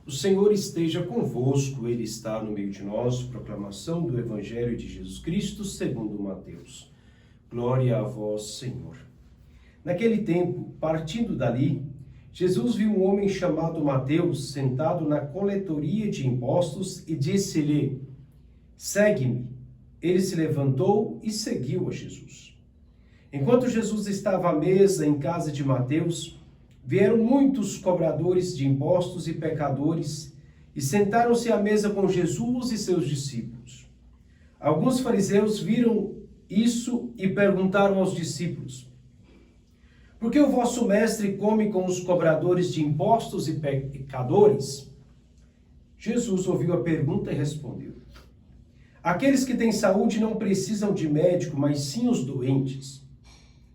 O Senhor esteja convosco, Ele está no meio de nós. Proclamação do Evangelho de Jesus Cristo segundo Mateus. Glória a vós, Senhor. Naquele tempo, partindo dali, Jesus viu um homem chamado Mateus sentado na coletoria de impostos e disse-lhe: segue-me. Ele se levantou e seguiu a Jesus. Enquanto Jesus estava à mesa em casa de Mateus, vieram muitos cobradores de impostos e pecadores e sentaram-se à mesa com Jesus e seus discípulos. Alguns fariseus viram isso e perguntaram aos discípulos: por que o vosso mestre come com os cobradores de impostos e pecadores? Jesus ouviu a pergunta e respondeu: aqueles que têm saúde não precisam de médico, mas sim os doentes.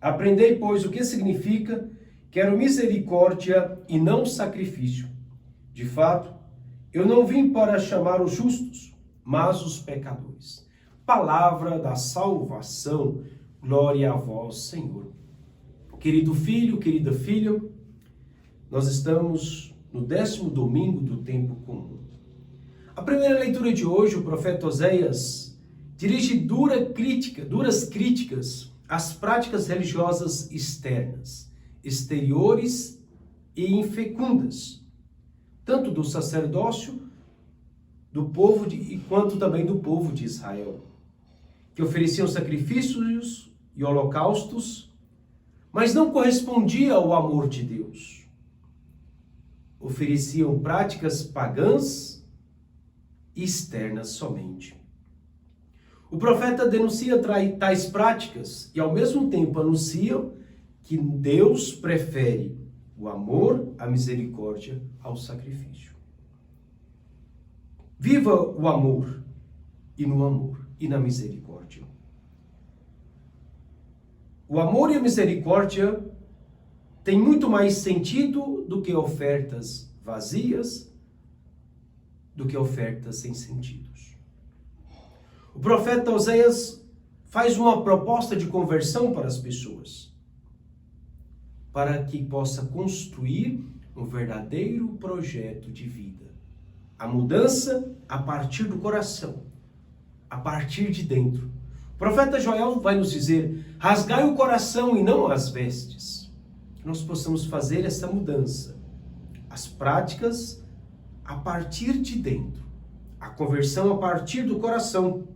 Aprendei, pois, o que significa: quero misericórdia e não sacrifício. De fato, eu não vim para chamar os justos, mas os pecadores. Palavra da salvação, glória a vós, Senhor. Querido filho, querida filha, nós estamos no 10º domingo do tempo comum. A primeira leitura de hoje, o profeta Oséias dirige duras críticas às práticas religiosas exteriores e infecundas, tanto do sacerdócio do povo quanto também do povo de Israel, que ofereciam sacrifícios e holocaustos, mas não correspondia ao amor de Deus. Ofereciam práticas pagãs e externas somente. O profeta denuncia tais práticas e ao mesmo tempo anuncia que Deus prefere o amor, a misericórdia ao sacrifício. Viva o amor e no amor e na misericórdia. O amor e a misericórdia têm muito mais sentido do que ofertas vazias, do que ofertas sem sentidos. O profeta Oséias faz uma proposta de conversão para as pessoas, para que possa construir um verdadeiro projeto de vida. A mudança a partir do coração, a partir de dentro. O profeta Joel vai nos dizer: rasgai o coração e não as vestes. Que nós possamos fazer essa mudança. As práticas a partir de dentro. A conversão a partir do coração.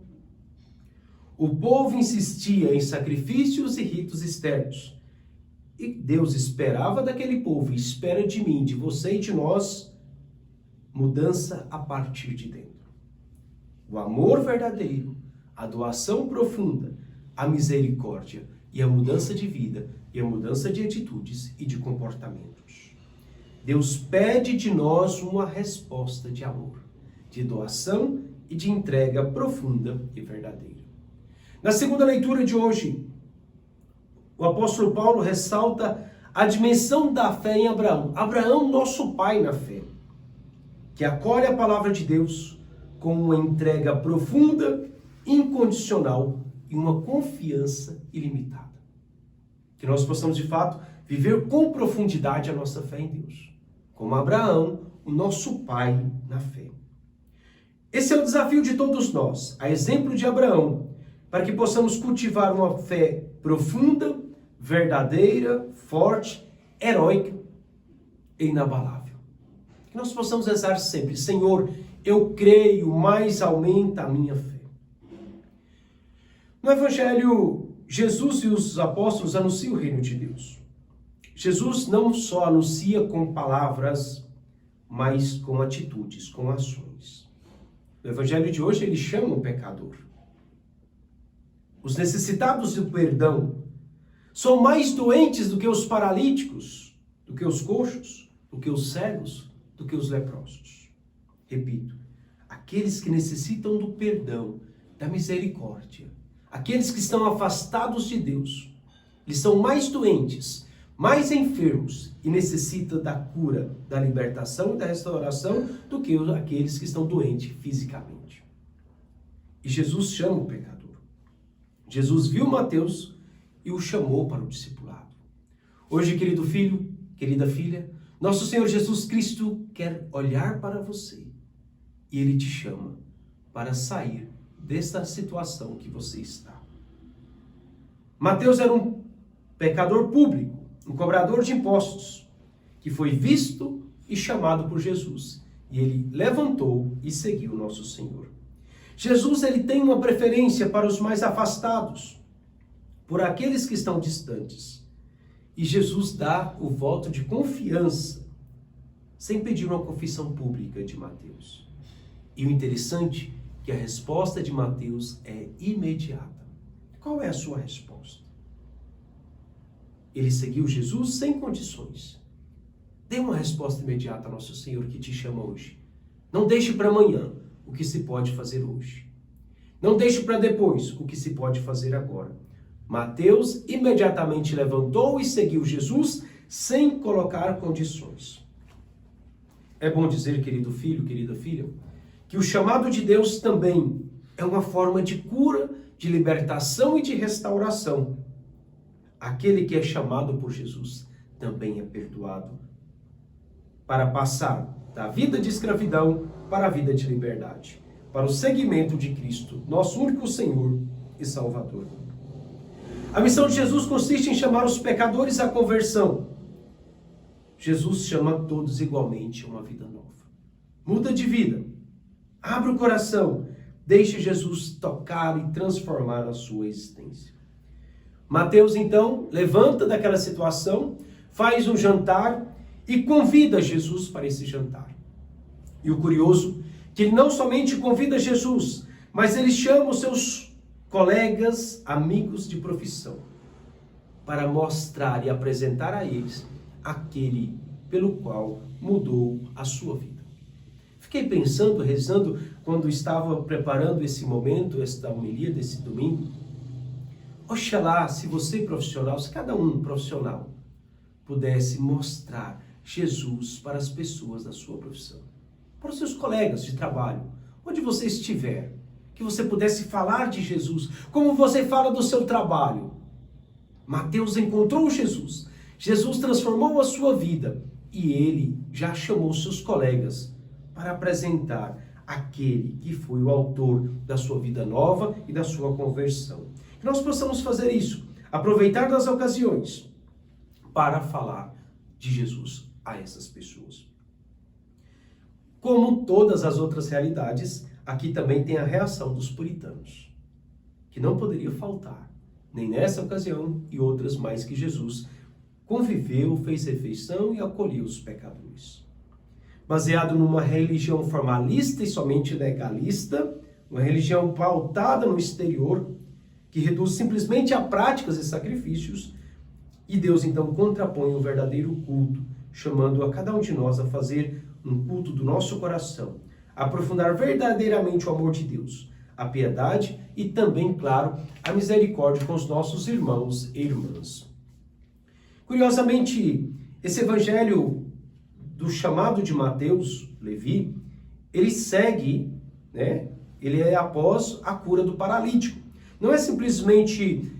O povo insistia em sacrifícios e ritos externos. E Deus esperava daquele povo, e espera de mim, de você e de nós, mudança a partir de dentro. O amor verdadeiro, a doação profunda, a misericórdia e a mudança de vida e a mudança de atitudes e de comportamentos. Deus pede de nós uma resposta de amor, de doação e de entrega profunda e verdadeira. Na segunda leitura de hoje, o apóstolo Paulo ressalta a dimensão da fé em Abraão. Abraão, nosso pai na fé, que acolhe a palavra de Deus com uma entrega profunda, incondicional e uma confiança ilimitada. Que nós possamos, de fato, viver com profundidade a nossa fé em Deus. Como Abraão, o nosso pai na fé. Esse é o desafio de todos nós, a exemplo de Abraão, para que possamos cultivar uma fé profunda, verdadeira, forte, heróica e inabalável. Que nós possamos rezar sempre: Senhor, eu creio, mas aumenta a minha fé. No Evangelho, Jesus e os apóstolos anunciam o reino de Deus. Jesus não só anuncia com palavras, mas com atitudes, com ações. No Evangelho de hoje, ele chama o pecador. Os necessitados do perdão são mais doentes do que os paralíticos, do que os coxos, do que os cegos, do que os leprosos. Repito, aqueles que necessitam do perdão, da misericórdia, aqueles que estão afastados de Deus, eles são mais doentes, mais enfermos e necessitam da cura, da libertação e da restauração do que aqueles que estão doentes fisicamente. E Jesus chama o pecador. Jesus viu Mateus e o chamou para o discipulado. Hoje, querido filho, querida filha, Nosso Senhor Jesus Cristo quer olhar para você e Ele te chama para sair desta situação que você está. Mateus era um pecador público, um cobrador de impostos, que foi visto e chamado por Jesus. E ele levantou e seguiu nosso Senhor. Jesus, ele tem uma preferência para os mais afastados, por aqueles que estão distantes. E Jesus dá o voto de confiança, sem pedir uma confissão pública de Mateus. E o interessante é que a resposta de Mateus é imediata. Qual é a sua resposta? Ele seguiu Jesus sem condições. Dê uma resposta imediata a nosso Senhor que te chama hoje. Não deixe para amanhã o que se pode fazer hoje. Não deixe para depois o que se pode fazer agora. Mateus imediatamente levantou e seguiu Jesus sem colocar condições. É bom dizer, querido filho, querida filha, que o chamado de Deus também é uma forma de cura, de libertação e de restauração. Aquele que é chamado por Jesus também é perdoado para passar da vida de escravidão para a vida de liberdade, para o seguimento de Cristo, nosso único Senhor e Salvador. A missão de Jesus consiste em chamar os pecadores à conversão. Jesus chama todos igualmente a uma vida nova. Muda de vida, abre o coração, deixe Jesus tocar e transformar a sua existência. Mateus, então, levanta daquela situação, faz um jantar e convida Jesus para esse jantar. E o curioso é que ele não somente convida Jesus, mas ele chama os seus colegas, amigos de profissão, para mostrar e apresentar a eles aquele pelo qual mudou a sua vida. Fiquei pensando, rezando, quando estava preparando esse momento, esta homilia desse domingo. Oxalá, se você profissional, se cada um profissional pudesse mostrar Jesus para as pessoas da sua profissão, para os seus colegas de trabalho, onde você estiver, que você pudesse falar de Jesus, como você fala do seu trabalho. Mateus encontrou Jesus, Jesus transformou a sua vida e ele já chamou seus colegas para apresentar aquele que foi o autor da sua vida nova e da sua conversão. Que nós possamos fazer isso, aproveitar das ocasiões para falar de Jesus a essas pessoas. Como todas as outras realidades, aqui também tem a reação dos puritanos, que não poderia faltar, nem nessa ocasião e outras mais que Jesus conviveu, fez refeição e acolheu os pecadores. Baseado numa religião formalista e somente legalista, uma religião pautada no exterior, que reduz simplesmente a práticas e sacrifícios, e Deus então contrapõe um verdadeiro culto, chamando a cada um de nós a fazer um culto do nosso coração, a aprofundar verdadeiramente o amor de Deus, a piedade e também, claro, a misericórdia com os nossos irmãos e irmãs. Curiosamente, esse evangelho do chamado de Mateus, Levi, ele segue, ele é após a cura do paralítico. Não é simplesmente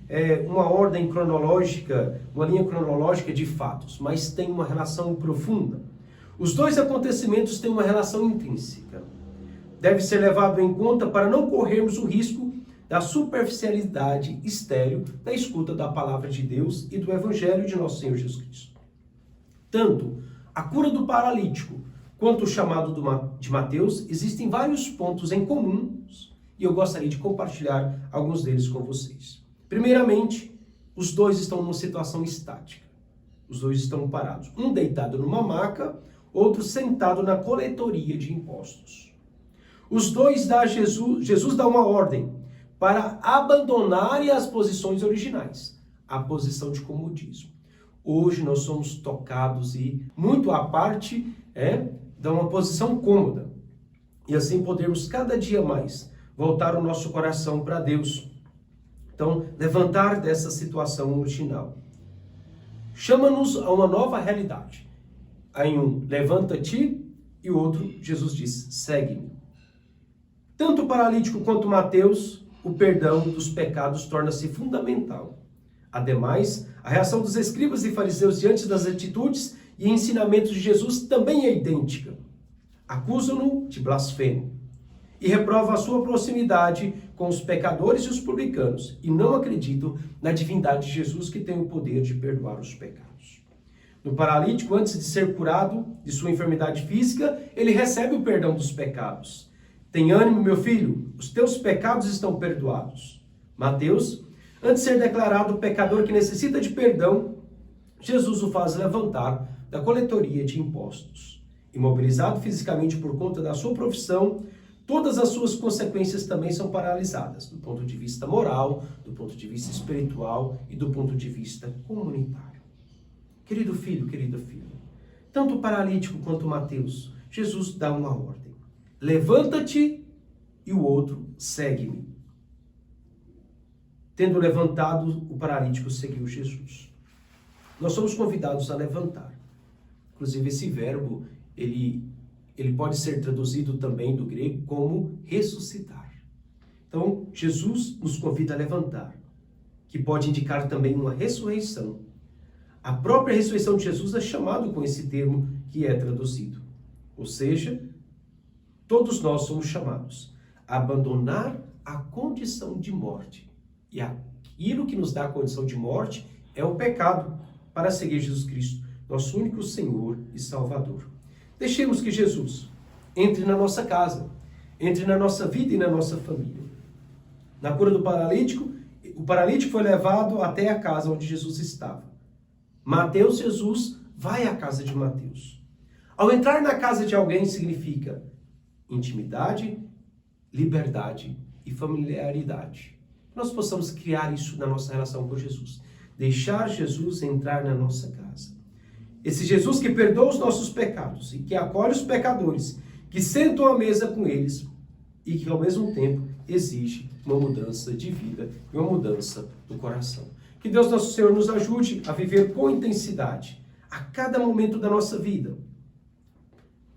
uma ordem cronológica, uma linha cronológica de fatos, mas tem uma relação profunda. Os dois acontecimentos têm uma relação intrínseca. Deve ser levado em conta para não corrermos o risco da superficialidade estéril da escuta da palavra de Deus e do evangelho de nosso Senhor Jesus Cristo. Tanto a cura do paralítico quanto o chamado de Mateus existem vários pontos em comuns e eu gostaria de compartilhar alguns deles com vocês. Primeiramente, os dois estão numa situação estática. Os dois estão parados. Um deitado numa maca, outro sentado na coletoria de impostos. Os dois Jesus dá uma ordem para abandonarem as posições originais, a posição de comodismo. Hoje nós somos tocados e muito à parte de uma posição cômoda. E assim podermos cada dia mais voltar o nosso coração para Deus. Então, levantar dessa situação original. Chama-nos a uma nova realidade. Em um, levanta-te, e o outro, Jesus diz, segue-me. Tanto o paralítico quanto Mateus, o perdão dos pecados torna-se fundamental. Ademais, a reação dos escribas e fariseus diante das atitudes e ensinamentos de Jesus também é idêntica. Acusam-no de blasfemo e reprovam a sua proximidade com os pecadores e os publicanos e não acreditam na divindade de Jesus, que tem o poder de perdoar os pecados. No paralítico, antes de ser curado de sua enfermidade física, ele recebe o perdão dos pecados. Tem ânimo, meu filho, os teus pecados estão perdoados. Mateus, antes de ser declarado pecador que necessita de perdão, Jesus o faz levantar da coletoria de impostos. Imobilizado fisicamente por conta da sua profissão, todas as suas consequências também são paralisadas, do ponto de vista moral, do ponto de vista espiritual e do ponto de vista comunitário. Querido filho, querida filha, tanto o paralítico quanto Mateus, Jesus dá uma ordem. Levanta-te e o outro segue-me. Tendo levantado, o paralítico seguiu Jesus. Nós somos convidados a levantar. Inclusive, esse verbo, ele pode ser traduzido também do grego como ressuscitar. Então, Jesus nos convida a levantar, que pode indicar também uma ressurreição. A própria ressurreição de Jesus é chamado com esse termo que é traduzido. Ou seja, todos nós somos chamados a abandonar a condição de morte. E aquilo que nos dá a condição de morte é o pecado, para seguir Jesus Cristo, nosso único Senhor e Salvador. Deixemos que Jesus entre na nossa casa, entre na nossa vida e na nossa família. Na cura do paralítico, o paralítico foi levado até a casa onde Jesus estava. Mateus, Jesus vai à casa de Mateus. Ao entrar na casa de alguém significa intimidade, liberdade e familiaridade. Nós possamos criar isso na nossa relação com Jesus. Deixar Jesus entrar na nossa casa. Esse Jesus que perdoa os nossos pecados e que acolhe os pecadores, que sentam à mesa com eles e que ao mesmo tempo exige uma mudança de vida e uma mudança do coração. Que Deus nosso Senhor nos ajude a viver com intensidade a cada momento da nossa vida.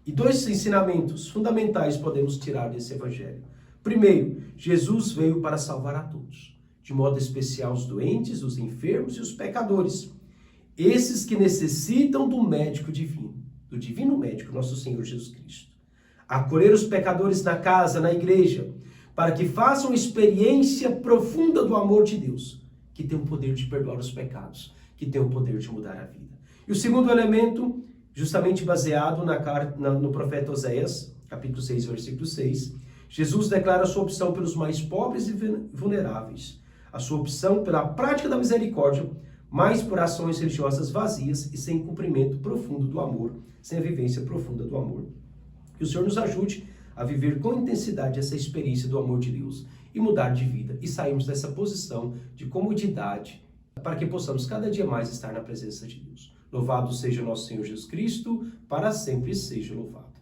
E 2 ensinamentos fundamentais podemos tirar desse evangelho. Primeiro, Jesus veio para salvar a todos, de modo especial os doentes, os enfermos e os pecadores. Esses que necessitam do médico divino, do divino médico, nosso Senhor Jesus Cristo. Acolher os pecadores na casa, na igreja, para que façam experiência profunda do amor de Deus, que tem o poder de perdoar os pecados, que tem o poder de mudar a vida. E o segundo elemento, justamente baseado no profeta Oséias, capítulo 6, versículo 6, Jesus declara a sua opção pelos mais pobres e vulneráveis, a sua opção pela prática da misericórdia, mas por ações religiosas vazias e sem cumprimento profundo do amor, sem a vivência profunda do amor. Que o Senhor nos ajude a viver com intensidade essa experiência do amor de Deus e mudar de vida e sairmos dessa posição de comodidade para que possamos cada dia mais estar na presença de Deus. Louvado seja nosso Senhor Jesus Cristo, para sempre seja louvado.